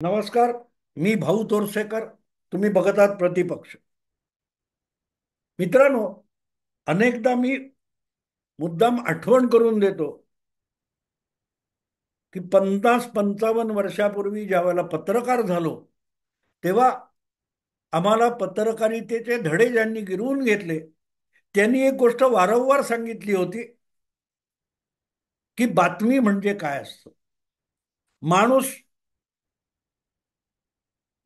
नमस्कार. मी भाऊ तोरसेकर. तुम्ही बघत आहात प्रतिपक्ष. मित्रांनो, अनेकदा मी मुद्दाम आठवण करून देतो की 50-55 वर्षापूर्वी ज्या वेळेला पत्रकार झालो तेव्हा आम्हाला पत्रकारितेचे धडे ज्यांनी गिरवून घेतले त्यांनी एक गोष्ट वारंवार सांगितली होती की बातमी म्हणजे काय असतं. माणूस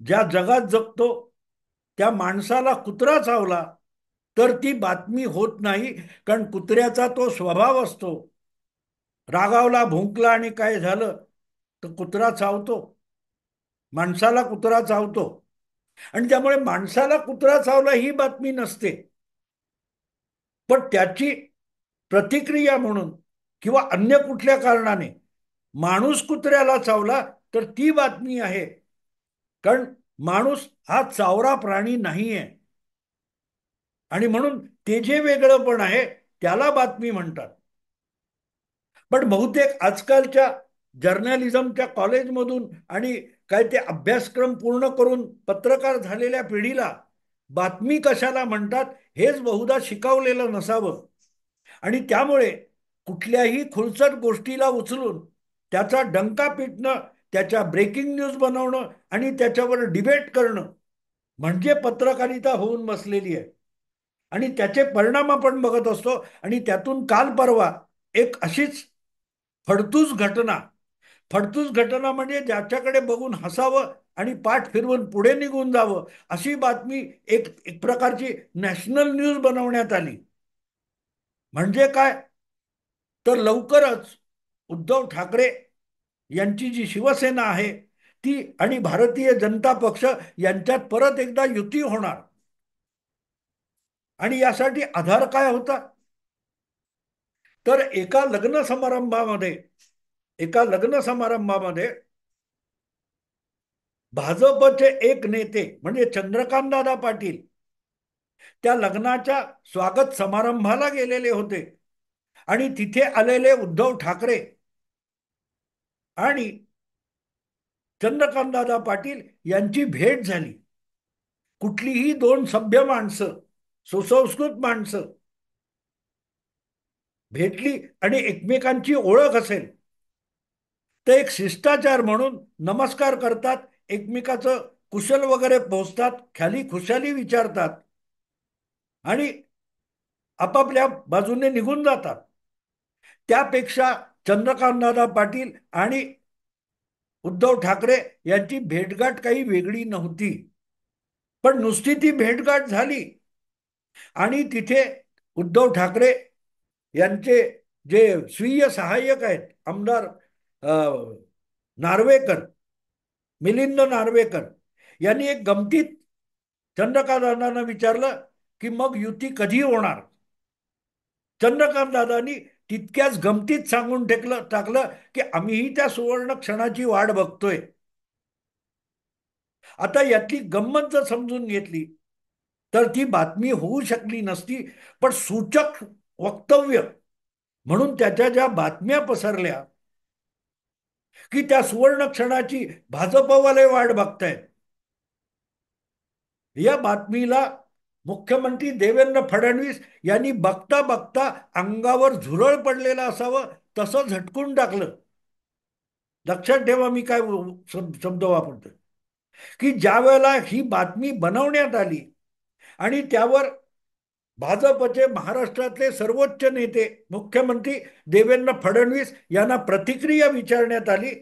ज्या जगात जगतो त्या माणसाला कुत्रा चावला तर ती बातमी होत नाही, कारण कुत्र्याचा तो स्वभाव असतो. रागावला, भुंकला आणि काय झालं तर कुत्रा चावतो, माणसाला कुत्रा चावतो. आणि त्यामुळे माणसाला कुत्रा चावला ही बातमी नसते, पण त्याची प्रतिक्रिया म्हणून किंवा अन्य कुठल्या कारणाने माणूस कुत्र्याला चावला तर ती बातमी आहे. कारण माणूस हा चावरा प्राणी नाहीये आणि म्हणून ते जे वेगळं पण आहे त्याला बातमी म्हणतात. पण बहुतेक आजकालच्या जर्नलिझमच्या कॉलेजमधून आणि काय ते अभ्यासक्रम पूर्ण करून पत्रकार झालेल्या पिढीला बातमी कशाला म्हणतात हेच बहुधा शिकवलेलं नसावं. आणि त्यामुळे कुठल्याही खुलसट गोष्टीला उचलून त्याचा डंका पिटणं, त्याच्या ब्रेकिंग न्यूज बनवणं आणि त्याच्यावर डिबेट करणं म्हणजे पत्रकारिता होऊन बसलेली आहे. आणि त्याचे परिणाम आपण बघत असतो. आणि त्यातून काल परवा एक अशीच फडतूस घटना, फडतूस घटना म्हणजे ज्याच्याकडे बघून हसावं आणि पाठ फिरवून पुढे निघून जावं अशी बातमी एक एक प्रकारची नॅशनल न्यूज बनवण्यात आली. म्हणजे काय, तर लवकरच उद्धव ठाकरे यांची जी शिवसेना आहे ती आणि भारतीय जनता पक्ष यांच्यात परत एकदा युती होणार. आणि यासाठी आधार काय होता, तर एका लग्न समारंभामध्ये भाजपचे एक नेते म्हणजे चंद्रकांतदादा पाटील त्या लग्नाच्या स्वागत समारंभाला गेलेले होते. आणि तिथे आलेले उद्धव ठाकरे आणि चंद्रकांतदादा पाटील यांची भेट झाली. कुठलीही दोन सभ्य माणसं, सुसंस्कृत माणसं भेटली आणि एकमेकांची ओळख असेल तर एक शिष्टाचार म्हणून नमस्कार करतात, एकमेकाचं कुशल वगैरे पोहोचतात, खाली खुशाली विचारतात आणि आपापल्या बाजूने निघून जातात. त्यापेक्षा चंद्रकांतदादा पाटील आणि उद्धव ठाकरे यांची भेटगाठ काही वेगळी नव्हती. पण नुसती ती भेटगाठ झाली आणि तिथे उद्धव ठाकरे यांचे जे स्वीय सहाय्यक आहेत, आमदार नार्वेकर, मिलिंद नार्वेकर यांनी एक गमतीत चंद्रकांतदादांना विचारलं की मग युती कधी होणार. चंद्रकांतदादांनी तितक्याच गमतीत सांगून टाकलं की आम्हीही त्या सुवर्ण क्षणाची वाट बघतोय. आता यातली गंमत जर समजून घेतली तर ती बातमी होऊ शकली नसती. पण सूचक वक्तव्य म्हणून त्याच्या ज्या बातम्या पसरल्या की त्या सुवर्ण क्षणाची भाजपवाले वाट बघतायत, या बातमीला मुख्यमंत्री देवेंद्र फडणवीस यांनी बघता बघता अंगावर झुरळ पडलेलं असावं तसं झटकून टाकलं. लक्षात ठेवा मी काय शब्द वापरतोय, की ज्या वेळेला ही बातमी बनवण्यात आली आणि त्यावर भाजपचे महाराष्ट्रातले सर्वोच्च नेते मुख्यमंत्री देवेंद्र फडणवीस यांना प्रतिक्रिया विचारण्यात आली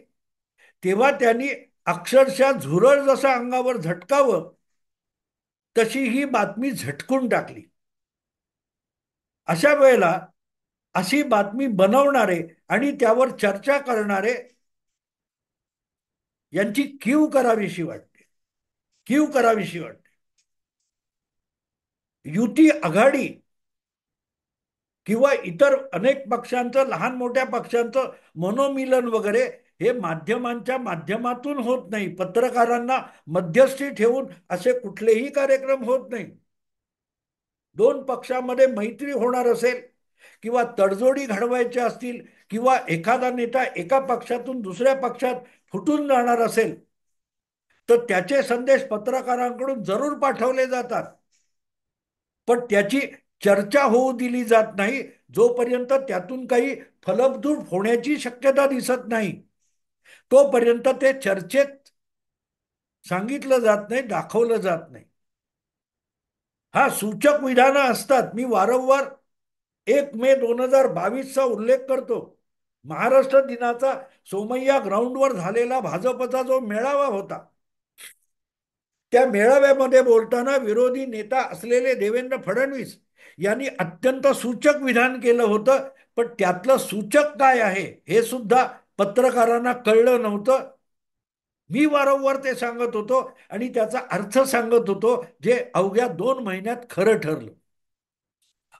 तेव्हा त्यांनी अक्षरशः झुरळ जसं अंगावर झटकावं तशी ही बातमी झटकून टाकली. अशा वेळेला अशी बातमी बनवणारे आणि त्यावर चर्चा करणारे यांची कीव करावीशी वाटते, कीव करावीशी वाटते. युती आघाडी किंवा इतर अनेक पक्षांचं, लहान मोठ्या पक्षांचं मनोमिलन वगैरे हे माध्यमांच्या माध्यमातून होत नाही. पत्रकारांना मध्यस्थी ठेवून असे कुठलेही कार्यक्रम होत नाही. दोन पक्षामध्ये मैत्री होणार असेल किंवा तडजोडी घडवायच्या असतील किंवा एखादा नेता एका पक्षातून दुसऱ्या पक्षात फुटून जाणार असेल तर त्याचे संदेश पत्रकारांकडून जरूर पाठवले जातात, पण त्याची चर्चा होऊ दिली जात नाही जोपर्यंत त्यातून काही फलप्रद होण्याची शक्यता दिसत नाही, तोपर्यंत ते चर्चेत सांगितलं जात नाही, दाखवलं जात नाही. हा सूचक विधानं असतात. मी वारंवार 1 मे 2022चा उल्लेख करतो. महाराष्ट्र दिनाचा सोमय्या ग्राउंडवर झालेला भाजपचा जो मेळावा होता, त्या मेळाव्यामध्ये बोलताना विरोधी नेता असलेले देवेंद्र फडणवीस यांनी अत्यंत सूचक विधान केलं होतं, पण त्यातलं सूचक काय आहे हे सुद्धा पत्रकारांना कळलं नव्हतं. मी वारंवार ते सांगत होतो आणि त्याचा अर्थ सांगत होतो, जे अवघ्या 2 महिन्यात खरं ठरलं.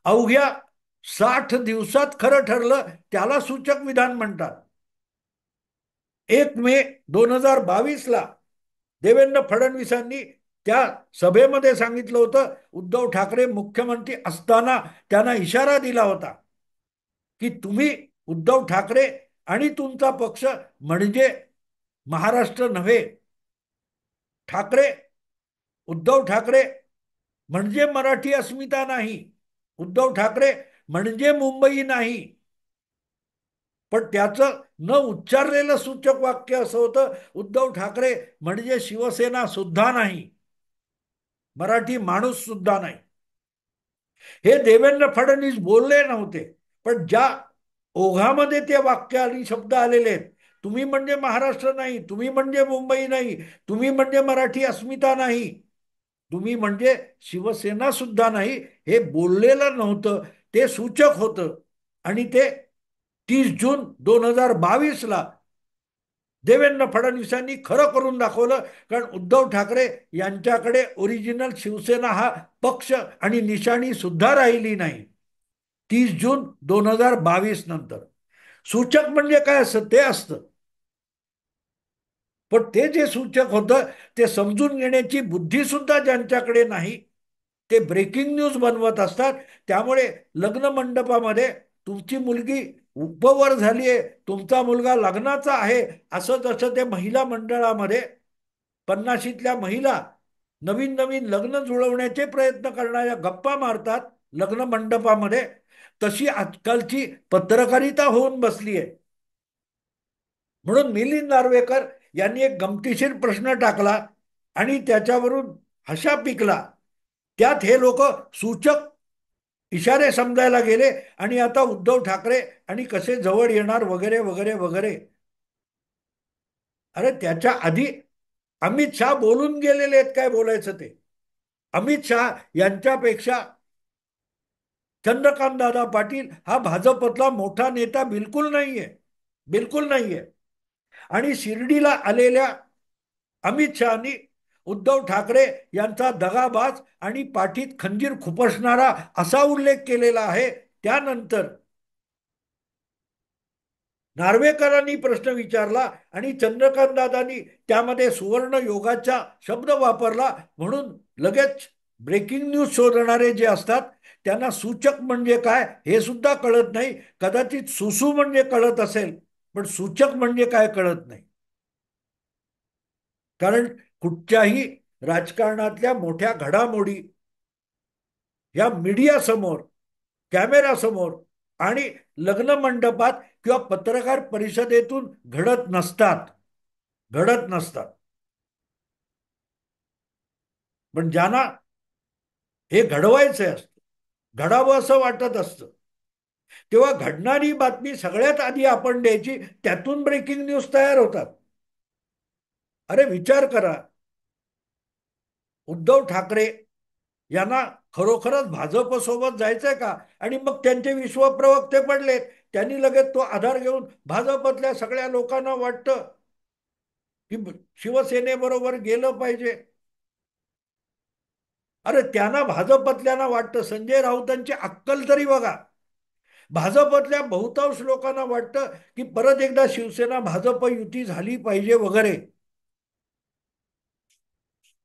अवघ्या 60 दिवसात खरं ठरलं, त्याला सूचक विधान म्हणतात. 1 मे 2022ला देवेंद्र फडणवीसांनी त्या सभेमध्ये सांगितलं होतं, उद्धव ठाकरे मुख्यमंत्री असताना त्यांना इशारा दिला होता की तुम्ही, उद्धव ठाकरे आणि तुमचा पक्ष म्हणजे महाराष्ट्र नव्हे. ठाकरे, उद्धव ठाकरे म्हणजे मराठी अस्मिता नाही. उद्धव ठाकरे म्हणजे मुंबई नाही. पण त्याचं न उच्चारलेलं सूचक वाक्य असं होतं, उद्धव ठाकरे म्हणजे शिवसेना सुद्धा नाही, मराठी माणूस सुद्धा नाही. हे देवेंद्र फडणवीस बोलले नव्हते, पण ज्या ओघामध्ये ते वाक्य आणि शब्द आलेले आहेत, तुम्ही म्हणजे महाराष्ट्र नाही, तुम्ही म्हणजे मुंबई नाही, तुम्ही म्हणजे मराठी अस्मिता नाही, तुम्ही म्हणजे शिवसेना सुद्धा नाही, हे बोललेलं नव्हतं, ते सूचक होतं. आणि ते 30 जून 2022ला देवेंद्र फडणवीसांनी खरं करून दाखवलं. कारण उद्धव ठाकरे यांच्याकडे ओरिजिनल शिवसेना हा पक्ष आणि निशाणी सुद्धा राहिली नाही 30 जून 2022 नंतर. सूचक म्हणजे काय असतं ते असतं, पण ते जे सूचक होतं ते समजून घेण्याची बुद्धी सुद्धा ज्यांच्याकडे नाही, ते ब्रेकिंग न्यूज बनवत असतात. त्यामुळे लग्न मंडपामध्ये तुमची मुलगी उपवर झालीये, तुमचा मुलगा लग्नाचा आहे, असं जसं ते महिला मंडळामध्ये 50शीतल्या महिला नवीन नवीन लग्न जुळवण्याचे प्रयत्न करणाऱ्या गप्पा मारतात लग्न मंडपामध्ये, तशी आजकालची पत्रकारिता होऊन बसली आहे. म्हणून मिलिंद नार्वेकर यांनी एक गमतीशीर प्रश्न टाकला आणि त्याच्यावरून हशा पिकला. त्यात हे लोक सूचक इशारे समजायला गेले आणि आता उद्धव ठाकरे आणि कसे जवळ येणार वगैरे वगैरे वगैरे. अरे त्याच्या आधी अमित शहा बोलून गेलेले आहेत, काय बोलायचं ते. अमित शहा यांच्यापेक्षा चंद्रकांत दादा पाटील हा भाजपतला मोठा नेता बिलकुल नाहीये, बिलकुल नाहीये. आणि शिर्डीला आलेल्या अमित शहानी उद्धव ठाकरे यांचा दगाबाज आणि पाठीत खंजीर खुपसणारा असा उल्लेख केलेला आहे. त्यानंतर नार्वेकरांनी प्रश्न विचारला आणि चंद्रकांत दादांनी त्यामध्ये सुवर्ण योगाचा शब्द वापरला, म्हणून लगेच ब्रेकिंग न्यूज शोधणारे जे असतात त्यांना सूचक म्हणजे काय हे सुद्धा कळत नाही. कदाचित सुसू म्हणजे कळत असेल, पण सूचक म्हणजे काय कळत नाही. कारण कुठच्याही राजकारणातल्या मोठ्या घडामोडी या मीडिया समोर, कॅमेरा समोर आणि लग्न मंडपात किंवा पत्रकार परिषदेतून घडत नसतात, घडत नसतात. पण ज्यांना हे घडवायचं असतं, घडावं असं वाटत असतं, तेव्हा घडणारी बातमी सगळ्यात आधी आपण द्यायची, त्यातून ब्रेकिंग न्यूज तयार होतात. अरे विचार करा, उद्धव ठाकरे यांना खरोखरच भाजप सोबत जायचंय का? आणि मग त्यांचे विश्वप्रवक्ते पडले, त्यांनी लगेच तो आधार घेऊन भाजपतल्या सगळ्या लोकांना वाटतं की शिवसेनेबरोबर गेलं पाहिजे. अरे त्यांना भाजपतल्यांना वाटतं, संजय राऊतांची अक्कल तरी बघा. भाजपतल्या बहुतांश लोकांना वाटतं की परत एकदा शिवसेना भाजप युती झाली पाहिजे वगैरे.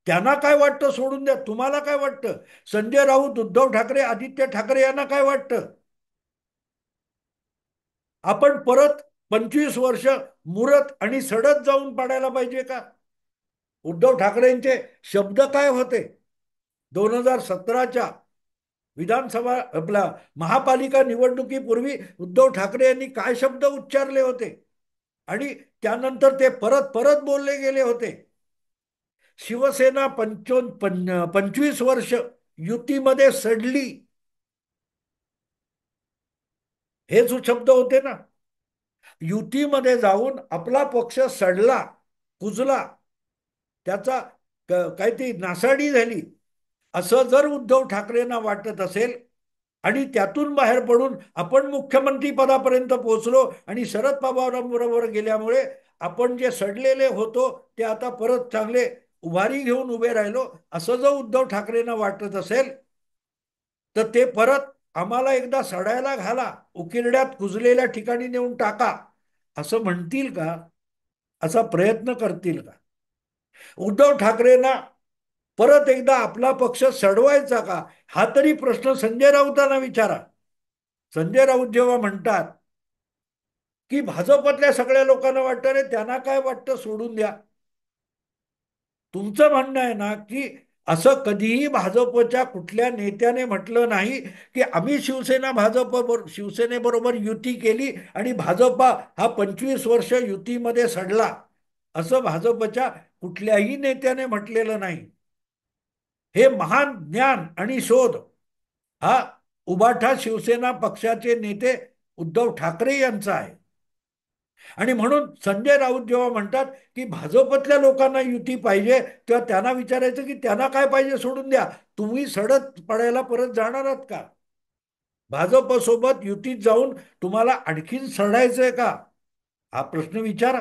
त्यांना काय वाटतं सोडून द्या, तुम्हाला काय वाटतं? संजय राऊत, उद्धव ठाकरे, आदित्य ठाकरे यांना काय वाटतं? आपण परत 25 वर्ष मुरत आणि सडत जाऊन पाडायला पाहिजे का? उद्धव ठाकरेंचे शब्द काय होते 2017च्या विधानसभा आपला महापालिका निवडणुकीपूर्वी उद्धव ठाकरे यांनी काय शब्द उच्चारले होते आणि त्यानंतर ते परत परत बोलले गेले होते. शिवसेना 25 वर्ष युतीमध्ये सडली, हे जो शब्द होते ना, युतीमध्ये जाऊन आपला पक्ष सडला, कुजला, त्याचा काहीतरी नासाडी झाली, असं जर उद्धव ठाकरेंना वाटत असेल आणि त्यातून बाहेर पडून आपण मुख्यमंत्री पदापर्यंत पोहोचलो आणि शरद पवारांबरोबर गेल्यामुळे आपण जे सडलेले होतो ते आता परत चांगले उभारी घेऊन उभे राहिलो, असं जर उद्धव ठाकरेंना वाटत असेल तर ते परत आम्हाला एकदा सडायला घाला, उकिरड्यात कुजलेल्या ठिकाणी नेऊन टाका, असं म्हणतील का? असा प्रयत्न करतील का? उद्धव ठाकरेंना परत एकदा आपला पक्ष सडवायचा का, हा तरी प्रश्न संजय राऊतांना विचारा. संजय राऊत जेव्हा म्हणतात की भाजपतल्या सगळ्या लोकांना वाटतं रे त्यांना काय वाटतं सोडून द्या, तुमचं म्हणणं आहे ना की असं कधीही भाजपच्या कुठल्या नेत्याने म्हटलं नाही की आम्ही शिवसेनेबरोबर युती केली आणि भाजपा हा 25 वर्ष युतीमध्ये सडला, असं भाजपच्या कुठल्याही नेत्याने म्हटलेलं नाही. हे महान ज्ञान आणि शोध हा उबाठा शिवसेना पक्षाचे नेते उद्धव ठाकरे यांचा आहे. आणि म्हणून संजय राऊत जेव्हा म्हणतात की भाजपतल्या लोकांना युती पाहिजे, तेव्हा त्यांना विचारायचं की त्यांना काय पाहिजे सोडून द्या, तुम्ही सडत पडायला परत जाणार आहात का? भाजपसोबत युतीत जाऊन तुम्हाला आणखीन सडायचंय का, हा प्रश्न विचारा.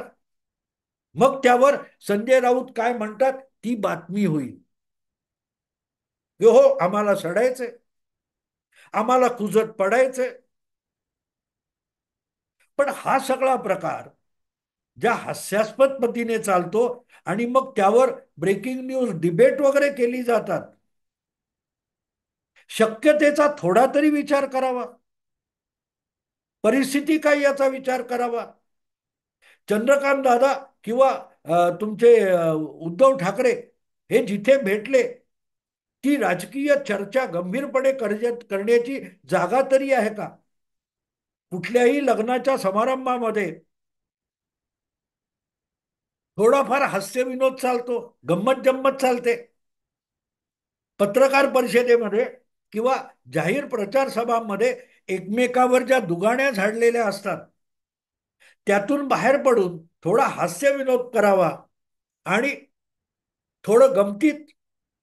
मग त्यावर संजय राऊत काय म्हणतात ती बातमी होईल की हो आम्हाला सडायचंय, आम्हाला कुजत पडायचंय. पण हा सगळा प्रकार ज्या हास्यास्पद पद्धतीने चालतो आणि मग त्यावर ब्रेकिंग न्यूज डिबेट वगैरे केली जातात, शक्यतेचा थोडा तरी विचार करावा, परिस्थिती काय याचा विचार करावा. चंद्रकांत दादा किंवा तुमचे उद्धव ठाकरे हे जिथे भेटले ती राजकीय चर्चा गंभीरपणे करण्याची जागा तरी आहे का? कुठल्याही लग्नाच्या समारंभामध्ये थोडाफार हास्यविनोद चालतो, गंमत जम्मत चालते. पत्रकार परिषदेमध्ये किंवा जाहीर प्रचार सभांमध्ये एकमेकावर ज्या दुगाण्या झाडलेल्या असतात त्यातून बाहेर पडून थोडा हास्यविनोद करावा आणि थोडं गमतीत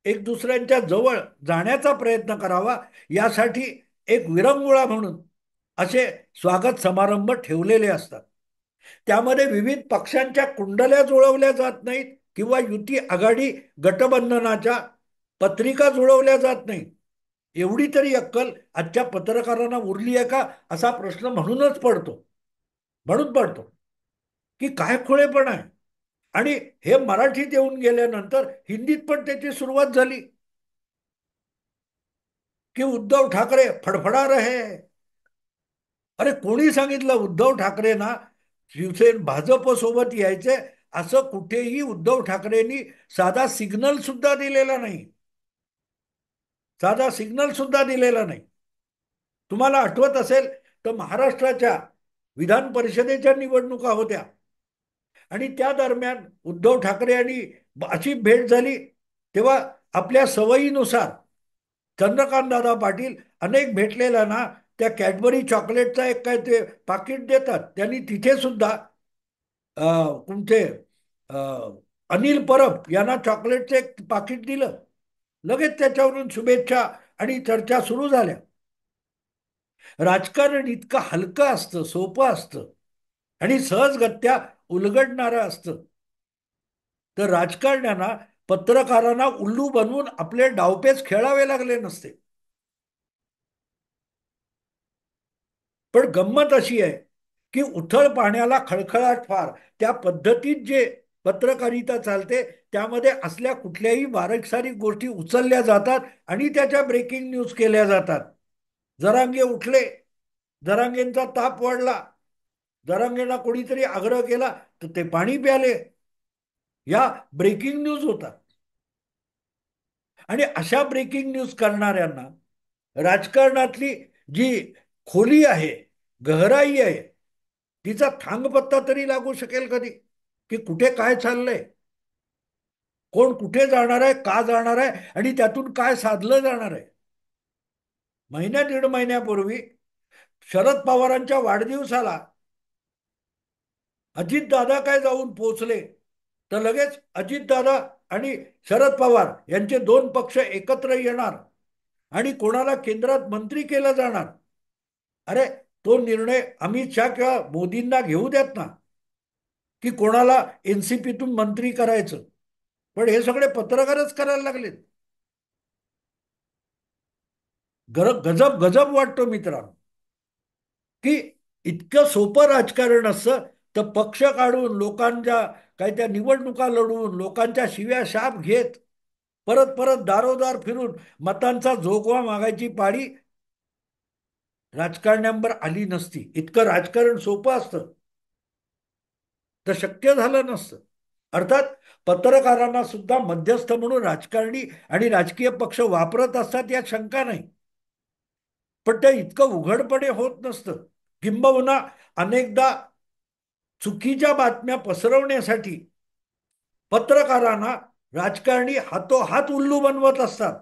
एक दुसऱ्यांच्या जवळ जाण्याचा प्रयत्न करावा, यासाठी एक विरंगुळा म्हणून असे स्वागत समारंभ ठेवलेले असतात. त्यामध्ये विविध पक्षांच्या कुंडल्या जुळवल्या जात नाहीत किंवा युती आघाडी गटबंधनाच्या पत्रिका जुळवल्या जात नाहीत. एवढी तरी अक्कल आजच्या पत्रकारांना उरली आहे का, असा प्रश्न म्हणून पडतो की काय खुळेपण आहे. आणि हे मराठीत येऊन गेल्यानंतर हिंदीत पण त्याची सुरुवात झाली की उद्धव ठाकरे फडफडा रहे. अरे कोणी सांगितलं उद्धव ठाकरे ना भाजप सोबत यायचे? असं कुठेही उद्धव ठाकरेंनी साधा सिग्नल सुद्धा दिलेला नाही, साधा सिग्नल सुद्धा दिलेला नाही. तुम्हाला आठवत असेल तर महाराष्ट्राच्या विधान परिषदेच्या निवडणुका होत्या आणि त्या दरम्यान उद्धव ठाकरे यांनी अशी भेट झाली, तेव्हा आपल्या सवयीनुसार चंद्रकांत दादा पाटील अनेक भेटलेला ना त्या कॅडबरी चॉकलेटचा एक काय ते पाकिट देतात, त्यांनी तिथे सुद्धा तुमचे अनिल परब यांना चॉकलेटचं एक पाकिट दिलं. लगेच त्याच्यावरून शुभेच्छा आणि चर्चा सुरू झाल्या. राजकारण इतकं हलकं असतं, सोपं असतं आणि सहजगत्या उलगडणारं असतं, तर राजकारण्यांना पत्रकारांना उल्लू बनवून आपले डावपेच खेळावे लागले नसते. पण गंमत अशी आहे की उथळ पाण्याला खळखळाट फार, त्या पद्धतीत जे पत्रकारिता चालते त्यामध्ये असल्या कुठल्याही बारीकसारीक गोष्टी उचलल्या जातात आणि त्याच्या ब्रेकिंग न्यूज केल्या जातात. जरांगे उठले, जरांगेंचा ताप वाढला, जरांगेंना कोणीतरी आग्रह केला तर ते पाणी प्याले. या ब्रेकिंग न्यूज होतात. आणि अशा ब्रेकिंग न्यूज करणाऱ्यांना राजकारणातली जी खोली आहे, गहराई आहे, तिचा थांगपत्ता तरी लागू शकेल कधी, की कुठे काय चाललंय, कोण कुठे जाणार आहे, का जाणार आहे, आणि त्यातून काय साधलं जाणार आहे. महिन्या दीड महिन्यापूर्वी शरद पवारांच्या वाढदिवसाला अजितदादा काय जाऊन पोचले, तर लगेच अजितदादा आणि शरद पवार यांचे दोन पक्ष एकत्र येणार आणि कोणाला केंद्रात मंत्री केलं जाणार. अरे, तो निर्णय अमित शहा किंवा मोदींना घेऊ देत ना, की कोणाला एनसीपीतून मंत्री करायचं. पण हे सगळे पत्रकारच करायला लागलेत. गजब गजब वाटतो मित्रांनो, की इतकं सोपं राजकारण असतं. तर पक्ष काढून लोकांच्या काही त्या निवडणुका लढवून लोकांच्या शिव्या शाप घेत परत परत दारोदार फिरून मतांचा जोगवा मागायची पाळी राजकारण्यांवर आली नसती. इतकं राजकारण सोपं असतं तर शक्य झालं नसतं. अर्थात पत्रकारांना सुद्धा मध्यस्थ म्हणून राजकारणी आणि राजकीय पक्ष वापरत असतात यात शंका नाही. पण ते इतकं उघडपणे होत नसतं. किंबहुना अनेकदा चुकीच्या बातम्या पसरवण्यासाठी पत्रकारांना राजकारणी हातोहात उल्लू बनवत असतात.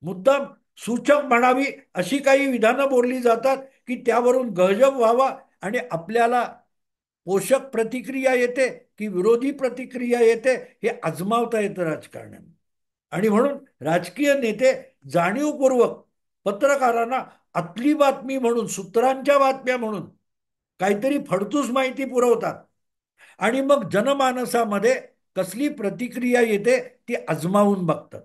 मुद्दाम सूचक म्हणावी अशी काही विधानं बोलली जातात की त्यावरून गजब व्हावा आणि आपल्याला पोषक प्रतिक्रिया येते की विरोधी प्रतिक्रिया येते हे आजमावता येतं राजकारण्यांना. आणि म्हणून राजकीय नेते जाणीवपूर्वक पत्रकारांना आतली बातमी म्हणून, सूत्रांच्या बातम्या म्हणून काहीतरी फडतूस माहिती पुरवतात आणि मग जनमानसामध्ये कसली प्रतिक्रिया येते ती आजमावून बघतात.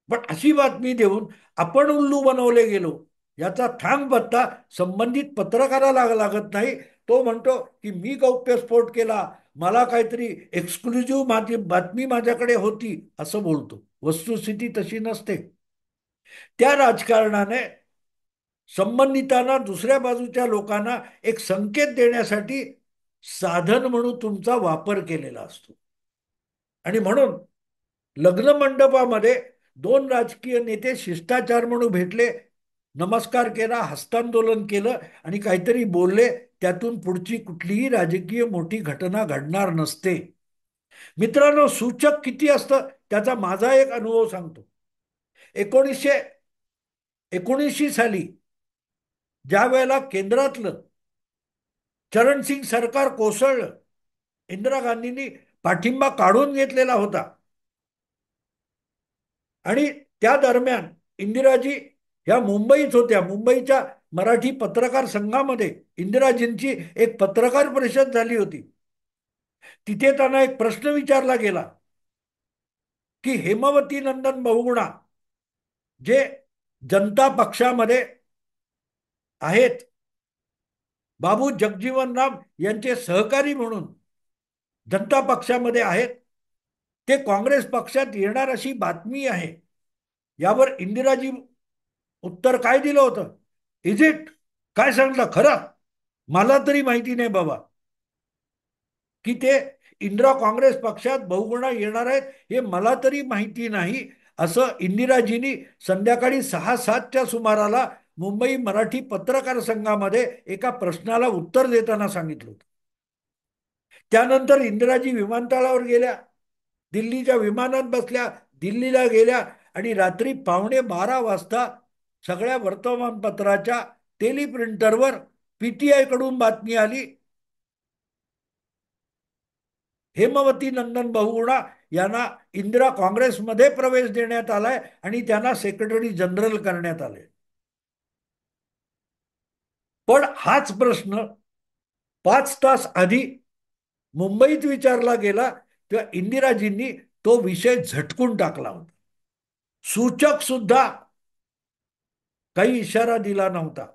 पण अशी बातमी देऊन आपण उल्लू बनवले गेलो याचा थांग पत्ता संबंधित पत्रकाराला लागत नाही. तो म्हणतो की मी गौप्यस्फोट केला, मला काहीतरी एक्सक्लुझिव्ह बातमी माझ्याकडे होती, असं बोलतो. वस्तुस्थिती तशी नसते. त्या राजकारणाने संबंधितांना, दुसऱ्या बाजूच्या लोकांना एक संकेत देण्यासाठी साधन म्हणून तुमचा वापर केलेला असतो. आणि म्हणून लग्न मंडपामध्ये दोन राजकीय नेते शिष्टाचार म्हणून भेटले, नमस्कार केला, हस्तांदोलन केलं आणि काहीतरी बोलले, त्यातून पुढची कुठलीही राजकीय मोठी घटना घडणार नसते. मित्रांनो, सूचक किती असतं त्याचा माझा एक अनुभव सांगतो. 1979 साली ज्या वेळेला केंद्रातलं चरणसिंग सरकार कोसळलं, इंदिरा गांधींनी पाठिंबा काढून घेतलेला होता. आणि त्या दरम्यान इंदिराजी ह्या मुंबईत होत्या. मुंबईच्या मराठी पत्रकार संघामध्ये इंदिराजींची एक पत्रकार परिषद झाली होती. तिथे त्यांना एक प्रश्न विचारला गेला की हेमावती नंदन बहुगुणा जे जनता पक्षामध्ये आहेत, बाबू जगजीवन राम यांचे सहकारी म्हणून जनता पक्षामध्ये आहेत, ते काँग्रेस पक्षात येणार अशी बातमी आहे. यावर इंदिराजी उत्तर काय दिलं होतं? Is it? काय सांगलं खरं? मला तरी माहिती नाही बाबा की ते इंदिरा काँग्रेस पक्षात बहुगुणा येणार आहेत, हे मला तरी माहिती नाही, असं इंदिराजींनी संध्याकाळी 6-7च्या सुमाराला मुंबई मराठी पत्रकार संघामध्ये एका प्रश्नाला उत्तर देताना सांगितलं होतं. त्यानंतर इंदिराजी विमानतळावर गेल्या, दिल्लीच्या विमानात बसल्या, दिल्लीला गेल्या आणि रात्री 11:15 वाजता सगळ्या वर्तमानपत्राच्या टेलिप्रिंटरवर पीटीआय कडून बातमी आली, हेमावती नंदन बहुगुणा यांना इंदिरा काँग्रेसमध्ये प्रवेश देण्यात आलाय आणि त्यांना सेक्रेटरी जनरल करण्यात आले. पण हाच प्रश्न 5 तास आधी मुंबईत विचारला गेला तेव्हा इंदिराजींनी तो विषय झटकून टाकला होता. सूचक सुद्धा काही इशारा दिला नव्हता.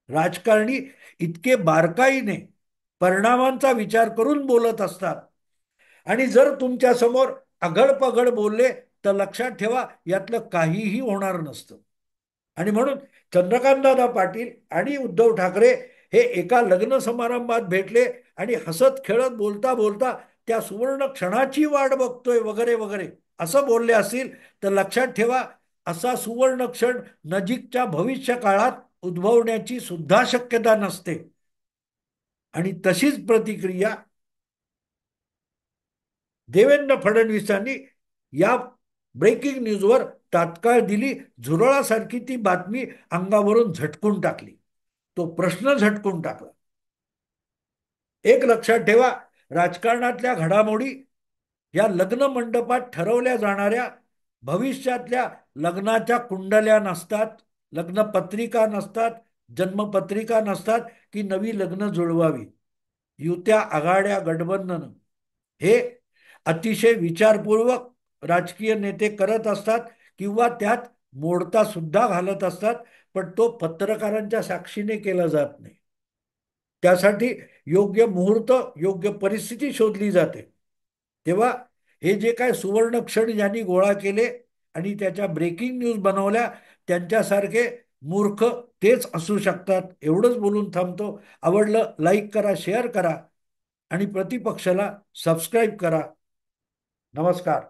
राजकारणी इतके बारकाईने परिणामांचा विचार करून बोलत असतात. आणि जर तुमच्या समोर अघडपघड बोलले तर लक्षात ठेवा यातलं काहीही होणार नसतं. आणि म्हणून चंद्रकांतदादा पाटील आणि उद्धव ठाकरे हे एका लग्न समारंभात भेटले आणि हसत खेळत बोलता बोलता त्या सुवर्ण क्षणाची वाट बघतोय वगैरे वगैरे असं बोलले असतील तर लक्षात ठेवा, असा सुवर्ण क्षण नजीकच्या भविष्य काळात उद्भवण्याची सुद्धा शक्यता नसते. आणि तशीच प्रतिक्रिया देवेंद्र फडणवीसांनी या ब्रेकिंग न्यूजवर तात्काळ दिली. झुरळासारखी ती बातमी अंगावरून झटकून टाकली, तो प्रश्न झटकून टाकला. एक लक्षात ठेवा, राजकारणातल्या घडामोडी या लग्न मंडपात ठरवल्या जाणाऱ्या भविष्यातल्या लग्नाच्या कुंडल्या नसतात, लग्न पत्रिका नसतात, जन्मपत्रिका नसतात की नवी लग्न जुळवावी. युत्या, आघाड्या, गठबंधन हे अतिशय विचारपूर्वक राजकीय नेते करत असतात किंवा त्यात मोडता सुद्धा घालत असतात, पण तो पत्रकारांच्या साक्षीने केला जात नाही. त्यासाठी योग्य मुहूर्त, योग्य परिस्थिती शोधली जाते. तेव्हा हे जे काय सुवर्ण क्षण ज्यांनी गोळा केले आणि त्याच्या ब्रेकिंग न्यूज बनवल्या, त्यांच्यासारखे मूर्ख तेच असू शकतात. एवढंच बोलून थांबतो. आवडलं लाईक करा, शेअर करा आणि प्रतिपक्षाला सबस्क्राईब करा. नमस्कार.